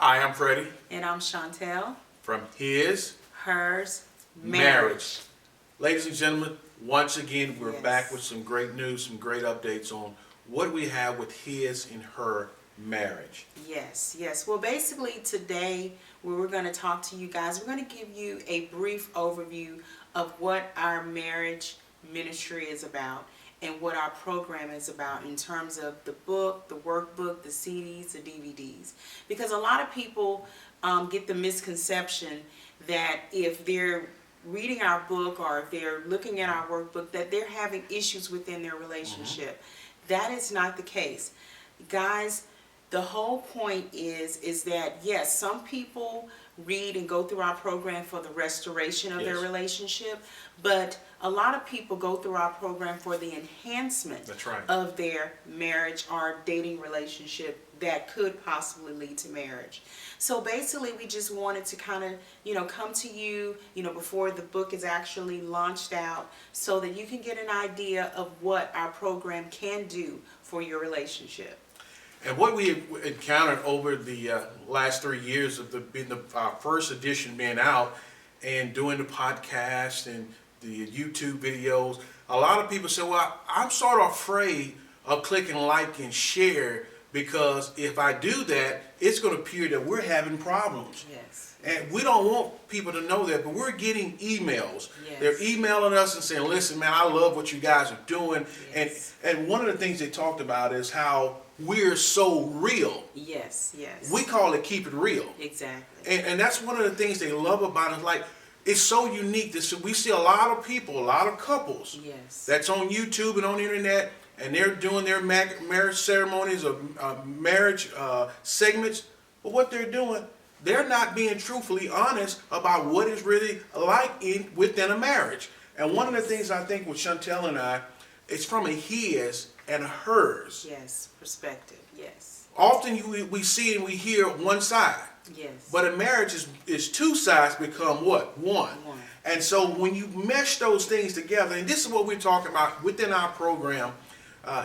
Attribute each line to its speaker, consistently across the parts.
Speaker 1: Hi, I'm Freddie
Speaker 2: And I'm Chantel.
Speaker 1: from His
Speaker 2: Hers
Speaker 1: Marriage. Ladies and gentlemen, once again, we're
Speaker 2: Yes.
Speaker 1: back with some great news, some great updates on what we have with his and her marriage.
Speaker 2: Yes. Well, basically today we're going to talk to you guys. We're going to give you a brief overview of what our marriage ministry is about and what our program is about in terms of the book, the workbook, the CDs, the DVDs. Because a lot of people get the misconception that if they're reading our book or if they're looking at our workbook that they're having issues within their relationship. That is not the case. Guys, the whole point is that yes, some people read and go through our program for the restoration of their
Speaker 1: Yes.
Speaker 2: relationship, but a lot of people go through our program for the enhancement
Speaker 1: That's right.
Speaker 2: of their marriage or dating relationship that could possibly lead to marriage. So basically we just wanted to kind of, come to you, before the book is actually launched out so that you can get an idea of what our program can do for your relationship.
Speaker 1: And what we have encountered over the last 3 years of the first edition being out and doing the podcast and the YouTube videos, a lot of people say, well, I'm sort of afraid of clicking like and share because if I do that, it's going to appear that we're having problems.
Speaker 2: Yes.
Speaker 1: And we don't want people to know that, but we're getting emails.
Speaker 2: Yes.
Speaker 1: They're emailing us and saying, listen, man, I love what you guys are doing.
Speaker 2: Yes.
Speaker 1: And one of the things they talked about is how we're so real.
Speaker 2: Yes.
Speaker 1: We call it keep it real.
Speaker 2: Exactly.
Speaker 1: And that's one of the things they love about it. Like, it's so unique. We see a lot of people, a lot of couples
Speaker 2: Yes.
Speaker 1: that's on YouTube and on the internet, and they're doing their marriage ceremonies or marriage segments. But what they're doing, they're not being truthfully honest about what it's really like within a marriage. And one of the things I think with Chantel and I, it's from a his and a hers.
Speaker 2: Yes. Perspective. Yes.
Speaker 1: Often we see and we hear one side.
Speaker 2: Yes.
Speaker 1: But a marriage is two sides become what? One.
Speaker 2: One.
Speaker 1: And so when you mesh those things together, and this is what we're talking about within our program,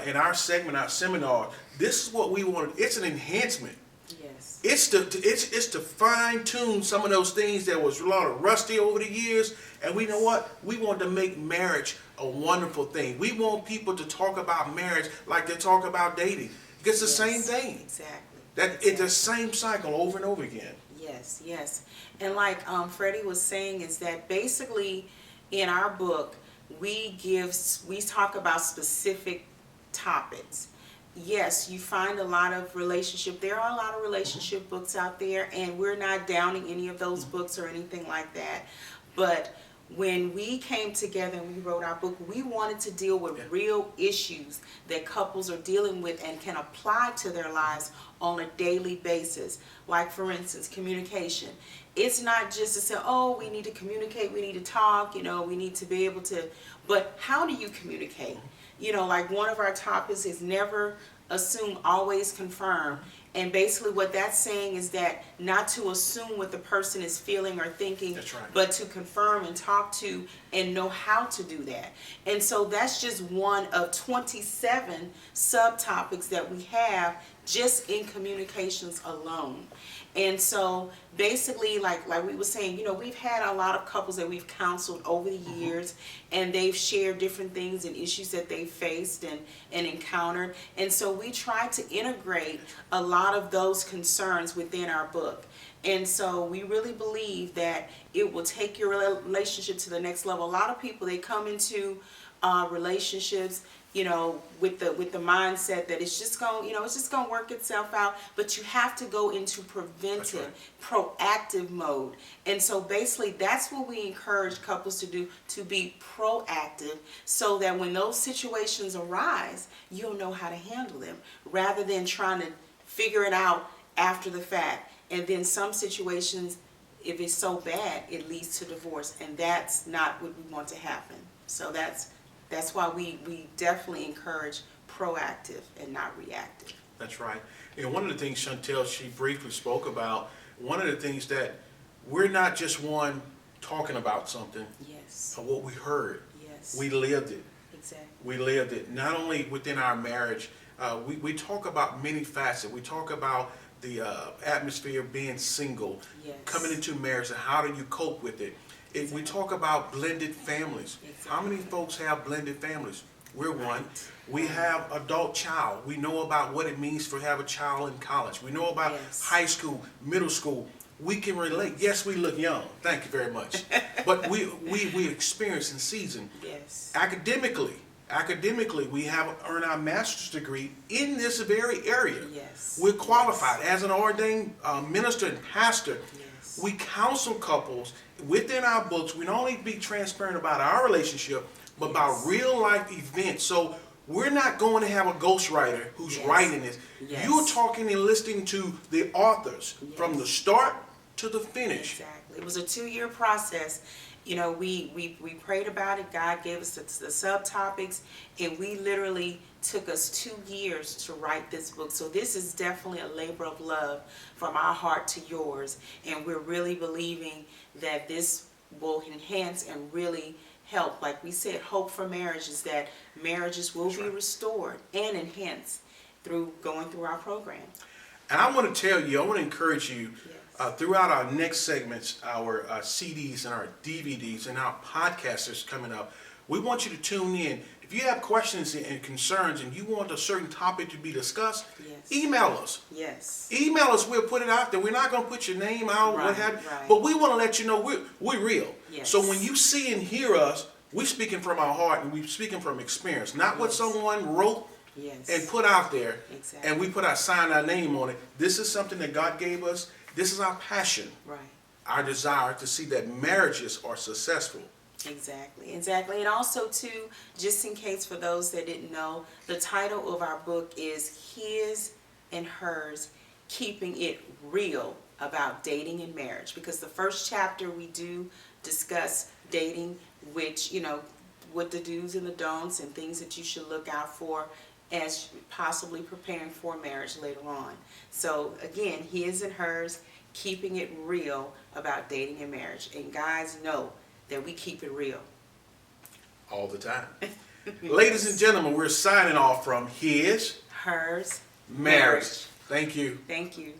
Speaker 1: in our segment, our seminar, this is what we want. It's an enhancement.
Speaker 2: Yes.
Speaker 1: It's to fine tune some of those things that was a lot of rusty over the years. And we know what? We want to make marriage a wonderful thing. We want people to talk about marriage like they talk about dating. It's the same thing.
Speaker 2: Exactly.
Speaker 1: It's the same cycle over and over again.
Speaker 2: Yes. And like Freddie was saying is that basically in our book we talk about specific topics. Yes, you find a lot of there are a lot of relationship books out there, and we're not downing any of those books or anything like that. But when we came together and we wrote our book, we wanted to deal with real issues that couples are dealing with and can apply to their lives on a daily basis. Like, for instance, communication. It's not just to say, oh, we need to communicate, we need to talk, we need to be able to, but how do you communicate? Like one of our topics is never assume, always confirm. And basically what that's saying is that not to assume what the person is feeling or thinking,
Speaker 1: That's right.
Speaker 2: but to confirm and talk to and know how to do that. And so that's just one of 27 subtopics that we have just in communications alone. And so basically, like we were saying, we've had a lot of couples that we've counseled over the years, and they've shared different things and issues that they faced and encountered. And so we try to integrate a lot of those concerns within our book. And so we really believe that it will take your relationship to the next level. A lot of people, they come into relationships with the mindset that it's just going to work itself out, but you have to go into preventive, proactive mode. And so basically that's what we encourage couples to do, to be proactive, so that when those situations arise, you'll know how to handle them rather than trying to figure it out after the fact. And then some situations, if it's so bad, it leads to divorce, and that's not what we want to happen. So that's why we definitely encourage proactive and not reactive.
Speaker 1: That's right. And one of the things Chantel, she briefly spoke about, one of the things that we're not just one talking about something,
Speaker 2: Yes.
Speaker 1: but what we heard.
Speaker 2: Yes.
Speaker 1: We lived it.
Speaker 2: Exactly.
Speaker 1: We lived it. Not only within our marriage, we talk about many facets. We talk about the atmosphere of being single,
Speaker 2: Yes.
Speaker 1: coming into marriage, and how do you cope with it. We talk about blended families. How many folks have blended families? We're one. We have adult child. We know about what it means to have a child in college. We know about high school, middle school. We can relate. Yes, we look young. Thank you very much. But we experience and season.
Speaker 2: Yes.
Speaker 1: Academically, we have earned our master's degree in this very area.
Speaker 2: Yes.
Speaker 1: We're qualified as an ordained minister and pastor.
Speaker 2: Yes.
Speaker 1: We counsel couples within our books. We not only be transparent about our relationship, but about real life events. So we're not going to have a ghostwriter who's writing this.
Speaker 2: Yes.
Speaker 1: You're talking and listening to the authors from the start to the finish.
Speaker 2: Exactly. It was a 2-year process. You know, we prayed about it. God gave us the subtopics, and we literally took us 2 years to write this book. So this is definitely a labor of love from our heart to yours, and we're really believing that this will enhance and really help. Like we said, hope for marriage is that marriages will be restored and enhanced through going through our program.
Speaker 1: And I want to tell you, I want to encourage you throughout our next segments, our CDs and our DVDs and our podcasts that's coming up. We want you to tune in. If you have questions and concerns and you want a certain topic to be discussed, email us.
Speaker 2: Yes.
Speaker 1: Email us. We'll put it out there. We're not going to put your name out, what have you, but we want to let you know we're real.
Speaker 2: Yes.
Speaker 1: So when you see and hear us, we're speaking from our heart and we're speaking from experience, not what someone wrote and put out there.
Speaker 2: Exactly.
Speaker 1: And we sign our name on it. This is something that God gave us. This is our passion.
Speaker 2: Right.
Speaker 1: Our desire to see that marriages are successful.
Speaker 2: Exactly. And also too, just in case for those that didn't know, the title of our book is His and Hers, Keeping It Real About Dating and Marriage. Because the first chapter we do discuss dating, which, you know, what the do's and the don'ts and things that you should look out for as possibly preparing for marriage later on. So again, His and Hers, Keeping It Real About Dating and Marriage. And guys, know that we keep it real.
Speaker 1: All the time. Ladies and gentlemen, we're signing off from His
Speaker 2: Hers
Speaker 1: Marriage. Thank you.
Speaker 2: Thank you.